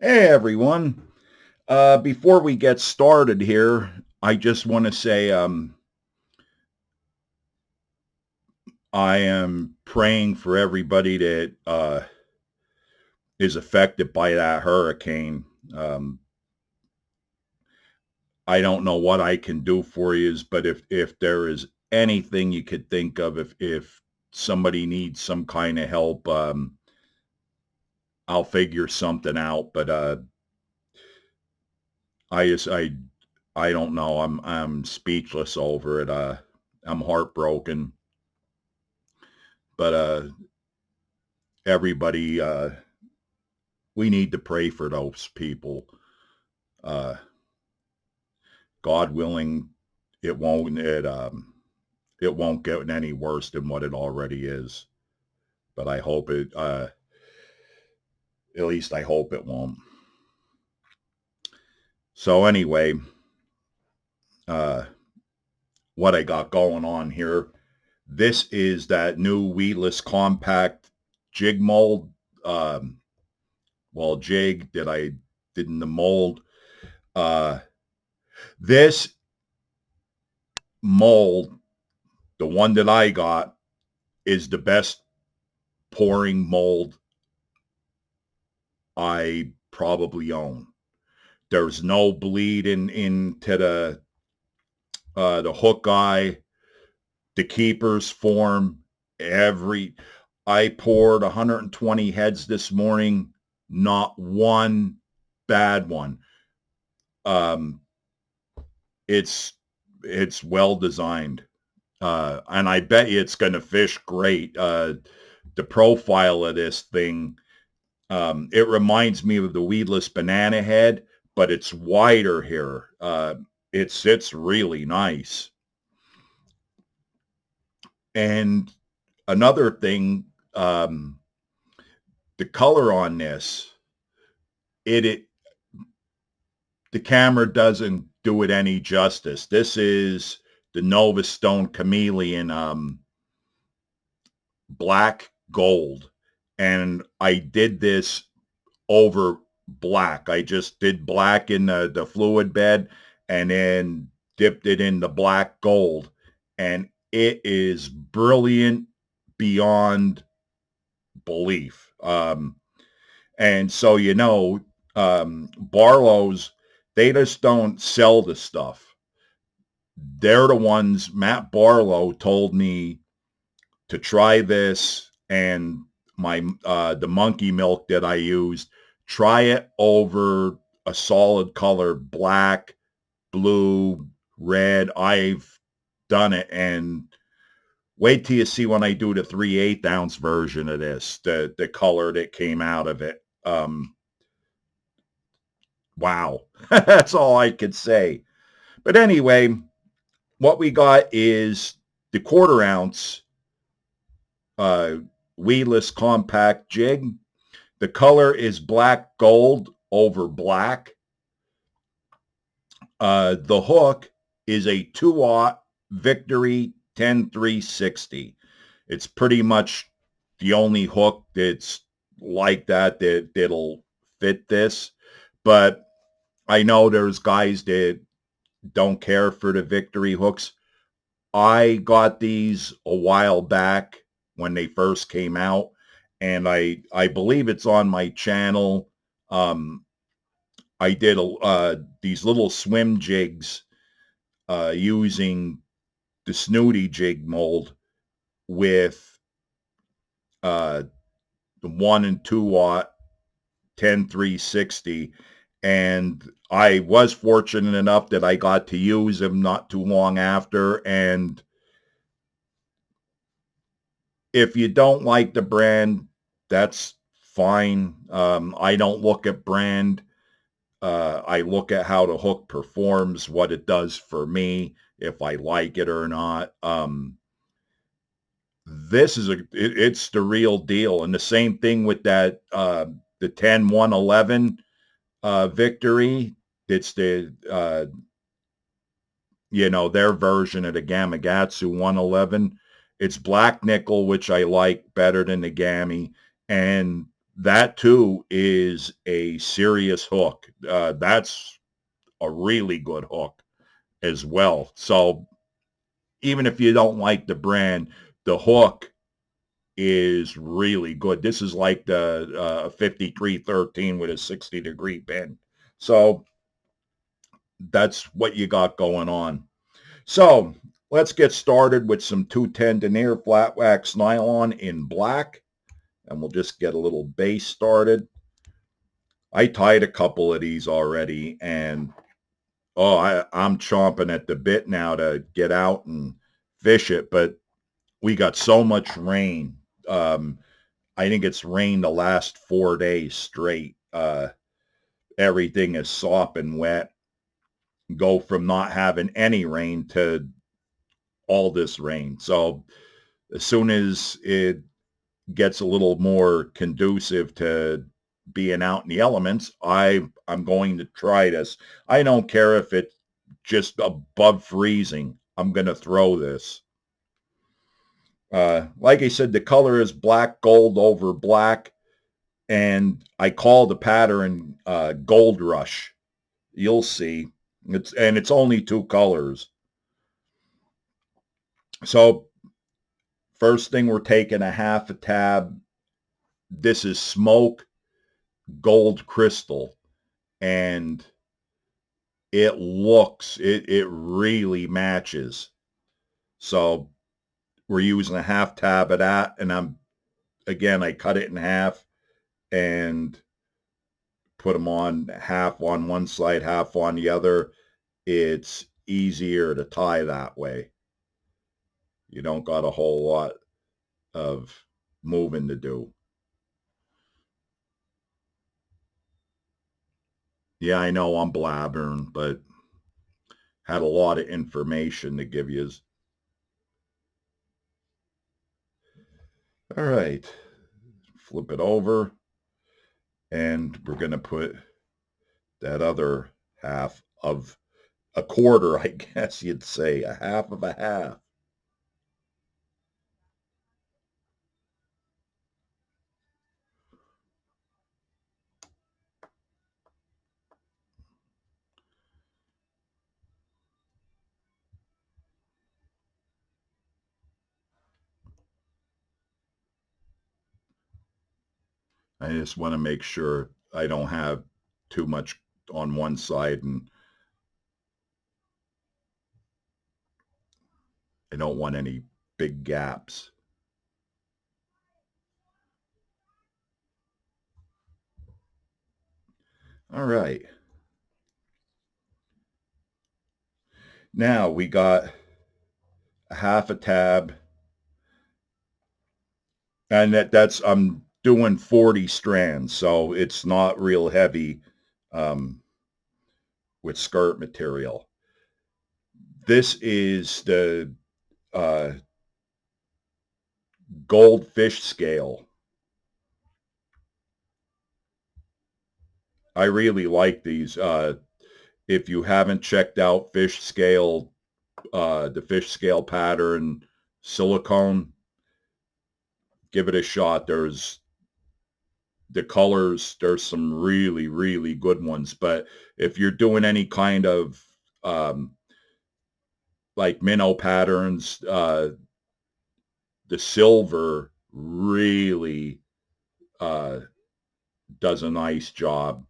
Hey everyone. Before we get started here, I just want to say I am praying for everybody that is affected by that hurricane. Um, I don't know what I can do for you, but if there is anything you could think of, if somebody needs some kind of help, I'll figure something out. But I just I don't know. I'm speechless over it. I'm heartbroken. But everybody, we need to pray for those people. Uh, God willing, it won't it won't get any worse than what it already is. But I hope it. At least I hope it won't. So anyway, uh, what I got going on here. This is that new Weedless compact jig mold. Um, jig that I did in the mold. Uh, this mold, the one that I got, is the best pouring mold I probably own. There's no bleed into the hook eye. The keepers form every. I poured 120 heads this morning. Not one bad one. Um, it's it's well designed, and I bet you it's going to fish great. The profile of this thing. It reminds me of the weedless banana head, but it's wider here. It sits really nice. And another thing, um, the color on this, it the camera doesn't do it any justice. This is the Nova Stone Chameleon black gold, and I did this over black. I just did black in the fluid bed and then dipped it in the black gold. And it is brilliant beyond belief. And so, Barlow's, they just don't sell the stuff. They're the ones, Matt Barlow told me to try this, and my the monkey milk that I used, try it over a solid color, black, blue, red. I've done it, and wait till you see when I do the 3/8 ounce version of this, the color that came out of it. Wow. That's all I could say. But anyway, what we got is the quarter ounce uh, weedless compact jig. The color is black gold over black. The hook is a 2-aught Victory 10360. It's pretty much the only hook that's like that'll fit this. But I know there's guys that don't care for the Victory hooks. I got these a while back when they first came out, and I believe it's on my channel. I did these little swim jigs using the snooty jig mold with uh, the 1 and 2 aught 10360, and I was fortunate enough that I got to use them not too long after. And if you don't like the brand, that's fine. I don't look at brand. I look at how the hook performs, what it does for me, if I like it or not. This is it's the real deal. And the same thing with that, the 10-111 Victory. It's their version of the Gamakatsu 111. It's black nickel, which I like better than the Gammy. And that too is a serious hook. That's a really good hook as well. So even if you don't like the brand, the hook is really good. This is like the 5313 with a 60-degree bend. So that's what you got going on. So let's get started with some 210 denier flat wax nylon in black, and we'll just get a little base started. I tied a couple of these already, and I'm chomping at the bit now to get out and fish it, but we got so much rain. I think it's rained the last 4 days straight. Everything is sopping wet. Go from not having any rain to all this rain. So as soon as it gets a little more conducive to being out in the elements, I'm going to try this. I don't care if it's just above freezing. I'm going to throw this. Like I said, the color is black gold over black, and I call the pattern Gold Rush. You'll see. It's only two colors. So first thing, we're taking a half a tab. This is smoke gold crystal, and it really matches. So we're using a half tab of that, and I cut it in half and put them on, half on one side, half on the other. It's easier to tie that way. You don't got a whole lot of moving to do. Yeah, I know I'm blabbering, but had a lot of information to give you. All right, flip it over, and we're going to put that other half of a quarter, I guess you'd say, a half of a half. I just want to make sure I don't have too much on one side, and I don't want any big gaps. All right. Now we got a half a tab, and that's I'm doing 40 strands, so it's not real heavy with skirt material. This is the uh, goldfish scale. I really like these. If you haven't checked out fish scale, the fish scale pattern silicone, give it a shot. There's the colors. There's some really, really good ones. But if you're doing any kind of like minnow patterns, the silver really uh, does a nice job.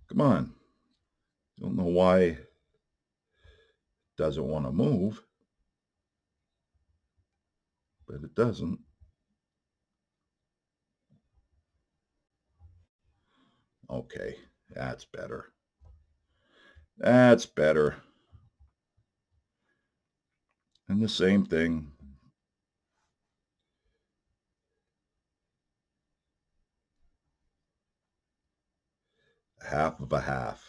Come on. Don't know why it doesn't want to move, but it doesn't. Okay, that's better. That's better. And the same thing, half of a half.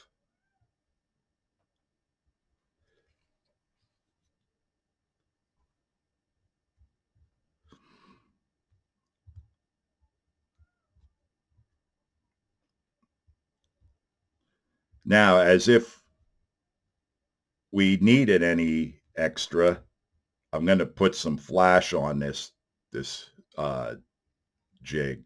Now, as if we needed any extra, I'm going to put some flash on this jig.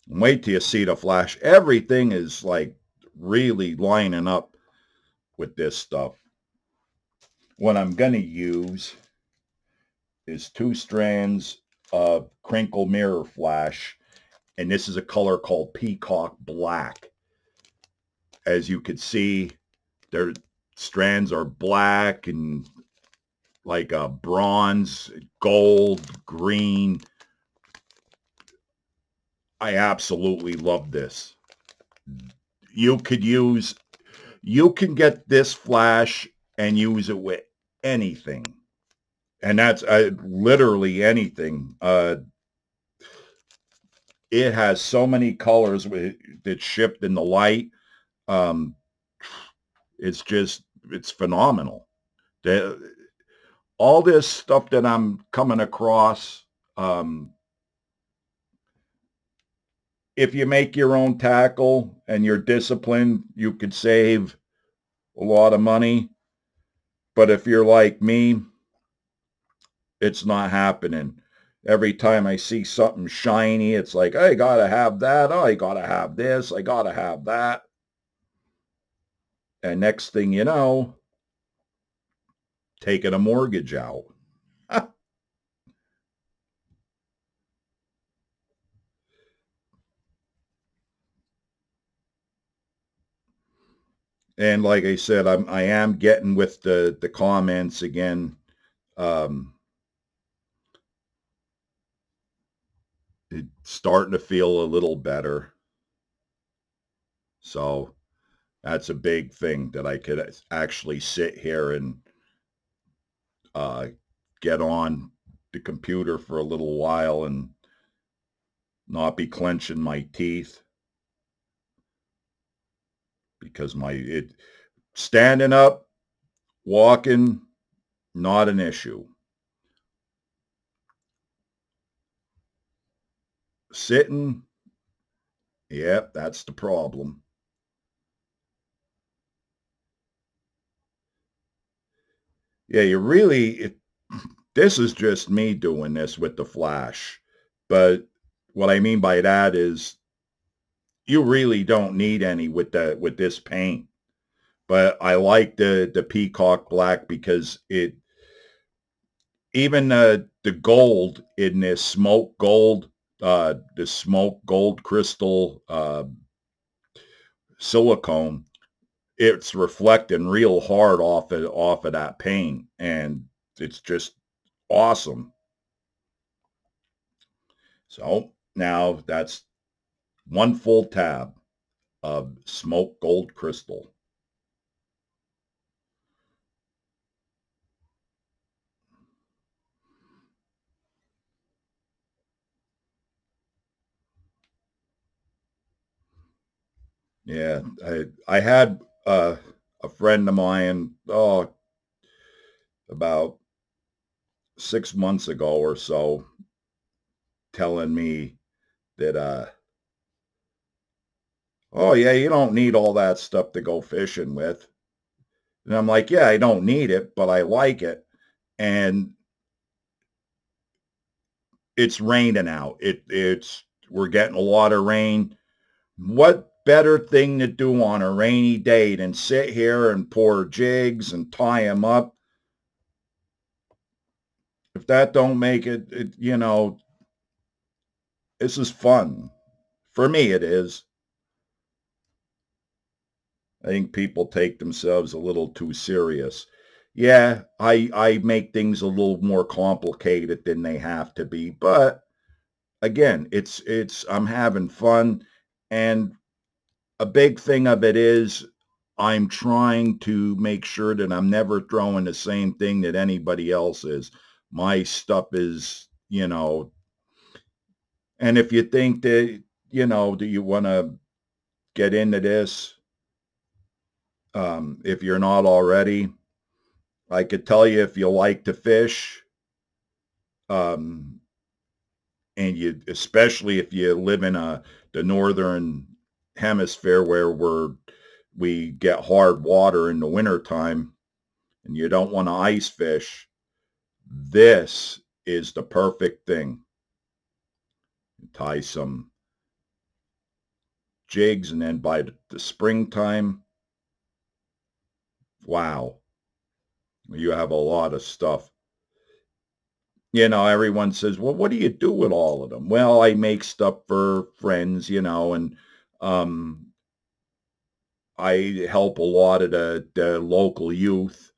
And wait till you see the flash. Everything is like really lining up with this stuff. What I'm going to use is 2 strands of crinkle mirror flash, and this is a color called Peacock Black. As you can see, their strands are black and like a bronze, gold, green. I absolutely love this. You could use, you can get this flash and use it with anything. And that's literally anything. It has so many colors that shipped in the light. Um, it's just, it's phenomenal. The, all this stuff that I'm coming across, um, if you make your own tackle and you're disciplined, you could save a lot of money. But if you're like me, it's not happening. Every time I see something shiny, it's like, I gotta have that. Oh, I gotta have this. I gotta have that. And next thing you know, taking a mortgage out. And like I said, I am getting with the comments again. Um, it's starting to feel a little better. So that's a big thing that I could actually sit here and uh, get on the computer for a little while and not be clenching my teeth because my it standing up, walking, not an issue. Sitting, yep, that's the problem. Yeah, you really, this is just me doing this with the flash. But what I mean by that is you really don't need any with this paint. But I like the peacock black because it, even the gold in this the smoke gold crystal silicone, it's reflecting real hard off of that paint, and it's just awesome. So now that's one full tab of smoke gold crystal. Yeah, I had a friend of mine, oh, about 6 months ago or so, telling me that oh yeah, you don't need all that stuff to go fishing with. And I'm like, yeah, I don't need it, but I like it. And it's raining out. It's we're getting a lot of rain. What better thing to do on a rainy day than sit here and pour jigs and tie them up? If that don't make it, this is fun. For me, it is. I think people take themselves a little too serious. Yeah, I make things a little more complicated than they have to be, but again, it's I'm having fun, and a big thing of it is I'm trying to make sure that I'm never throwing the same thing that anybody else is. My stuff is, and if you think that, do you want to get into this, if you're not already, I could tell you if you like to fish, um, and you, especially if you live in the northern hemisphere where we get hard water in the wintertime and you don't want to ice fish, this is the perfect thing. Tie some jigs, and then by the springtime, wow, you have a lot of stuff. Everyone says, well, what do you do with all of them? Well, I make stuff for friends, and um, I help a lot of the local youth.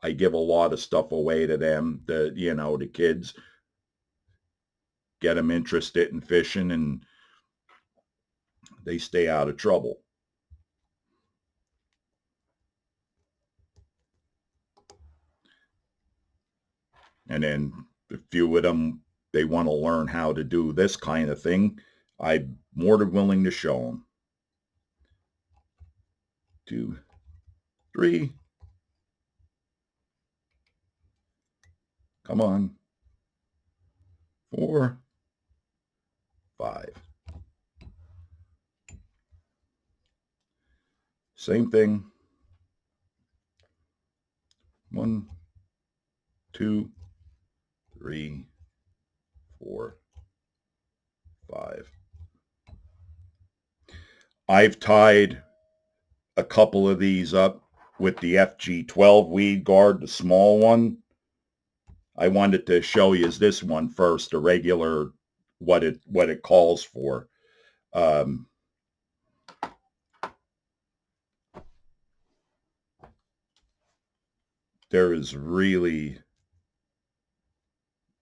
I give a lot of stuff away to them, the kids, get them interested in fishing, and they stay out of trouble. And then a few of them, they want to learn how to do this kind of thing. I'm more than willing to show them. 2, 3. Come on. 4, 5. Same thing. 1, 2, 3, 4, 5. I've tied a couple of these up with the FG12 weed guard, the small one. I wanted to show you this one first, the regular, what it calls for. There is really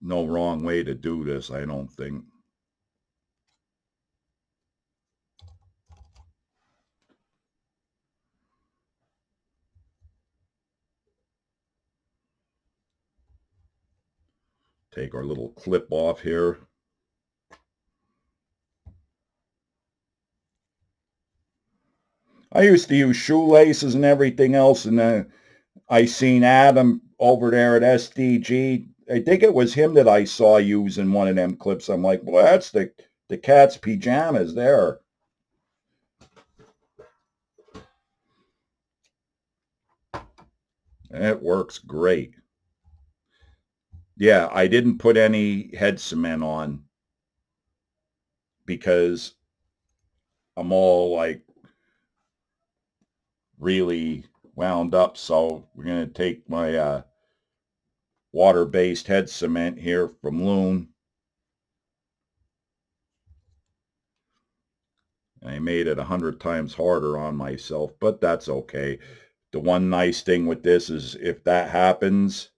no wrong way to do this, I don't think. Take our little clip off here. I used to use shoelaces and everything else, and I seen Adam over there at SDG. I think it was him that I saw using one of them clips. I'm like, well, that's the cat's pajamas there. It works great. Yeah, I didn't put any head cement on because I'm all like really wound up. So we're going to take my water-based head cement here from Loon. I made it 100 times harder on myself, but that's okay. The one nice thing with this is if that happens,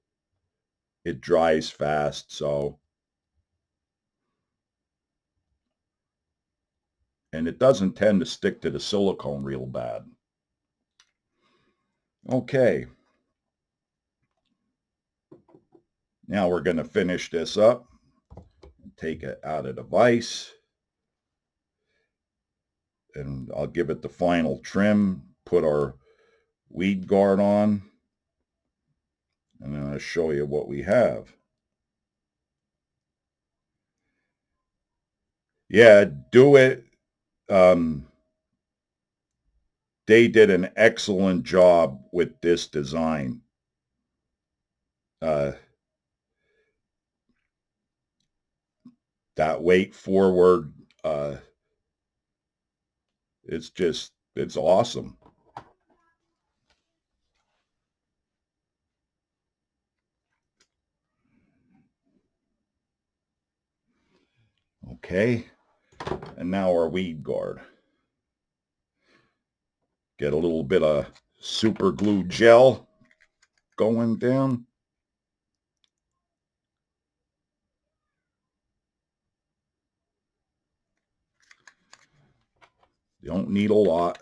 it dries fast. And it doesn't tend to stick to the silicone real bad. Okay. Now we're going to finish this up. Take it out of the vise. And I'll give it the final trim. Put our weed guard on. And then I'll show you what we have. Yeah, do it. They did an excellent job with this design. That weight forward, it's awesome. Okay, and now our weed guard. Get a little bit of super glue gel going down. You don't need a lot.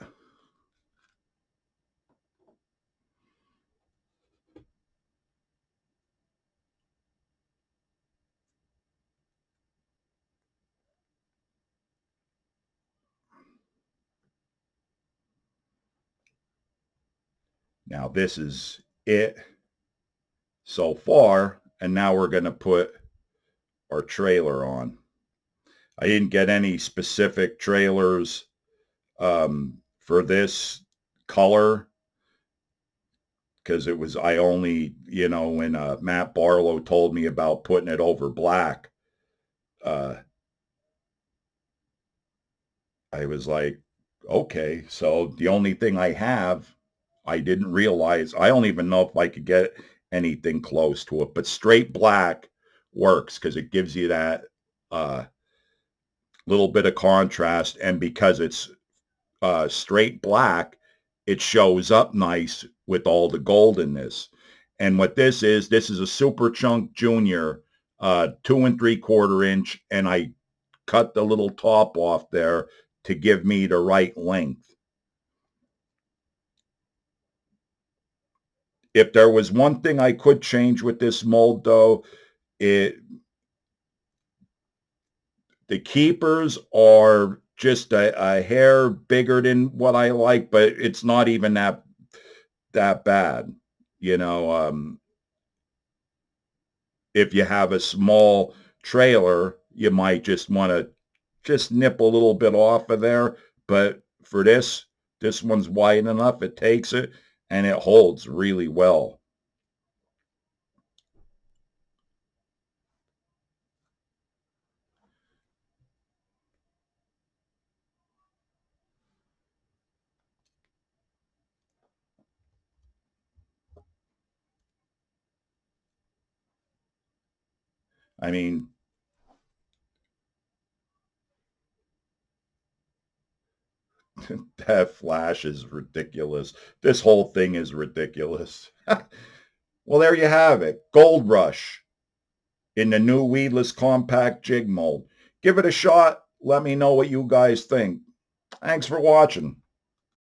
Now this is it so far, and now we're going to put our trailer on. I didn't get any specific trailers for this color because it was, I only, when Matt Barlow told me about putting it over black, uh, I was like, okay, so the only thing I have, I didn't realize, I don't even know if I could get anything close to it, but straight black works because it gives you that uh, little bit of contrast. And because it's straight black, it shows up nice with all the goldenness. And what this is a Super Chunk Junior, 2 3/4 inch, and I cut the little top off there to give me the right length. If there was one thing I could change with this mold, though, it the keepers are just a hair bigger than what I like, but it's not even that bad. You know, if you have a small trailer, you might just want to just nip a little bit off of there. But for this one's wide enough. It takes it and it holds really well. I mean, that flash is ridiculous. This whole thing is ridiculous. Well, there you have it. Gold Rush in the new Weedless Compact Jig Mold. Give it a shot. Let me know what you guys think. Thanks for watching.